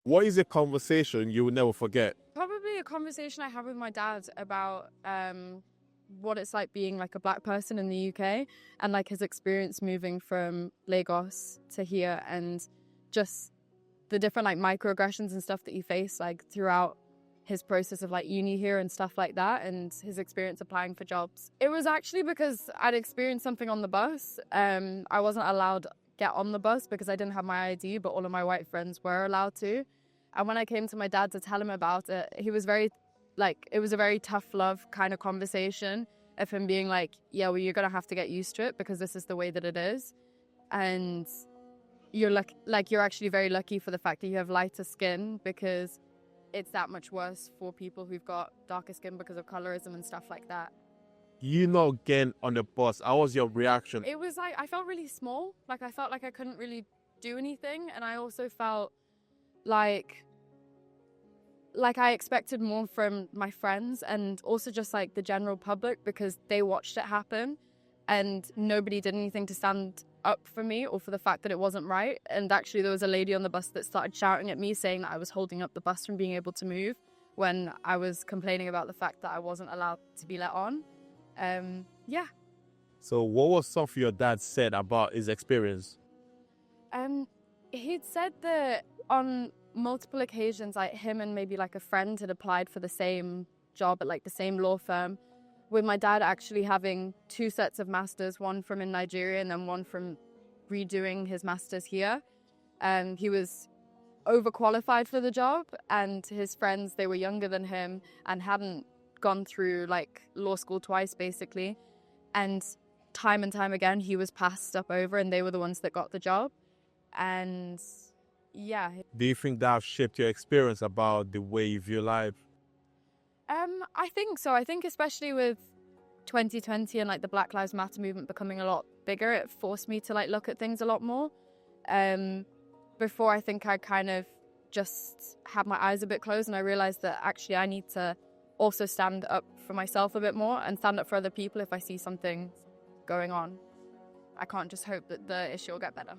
What is a conversation you will never forget? Probably a conversation I had with my dad about what it's like being like a black person in the UK and like his experience moving from Lagos to here and just the different like microaggressions and stuff that he faced like throughout his process of like uni here and stuff like that, and his experience applying for jobs. It was actually because I'd experienced something on the bus. I wasn't allowed get on the bus because I didn't have my ID, but all of my white friends were allowed to. And when I came to my dad to tell him about it, he was very, like, it was a very tough love kind of conversation of him being like, yeah, well, you're going to have to get used to it because this is the way that it is. And you're you're actually very lucky for the fact that you have lighter skin because it's that much worse for people who've got darker skin because of colorism and stuff like that. You not getting on the bus. How was your reaction? It was like, I felt really small. Like, I felt like I couldn't really do anything. And I also felt like I expected more from my friends and also just like the general public because they watched it happen and nobody did anything to stand up for me or for the fact that it wasn't right. And actually there was a lady on the bus that started shouting at me saying that I was holding up the bus from being able to move when I was complaining about the fact that I wasn't allowed to be let on. Yeah. So what was stuff your dad said about his experience? He'd said that on multiple occasions, like him and maybe like a friend had applied for the same job at like the same law firm, with my dad actually having two sets of masters, one from in Nigeria and then one from redoing his masters here. He was overqualified for the job, and his friends, they were younger than him and hadn't gone through like law school twice basically, and time again he was passed up over and they were the ones that got the job. And yeah. Do you think that shaped your experience about the way you view life? I think so. I think especially with 2020 and like the Black Lives Matter movement becoming a lot bigger, it forced me to like look at things a lot more. Before I think I kind of just had my eyes a bit closed, and I realized that actually I need to also stand up for myself a bit more and stand up for other people if I see something going on. I can't just hope that the issue will get better.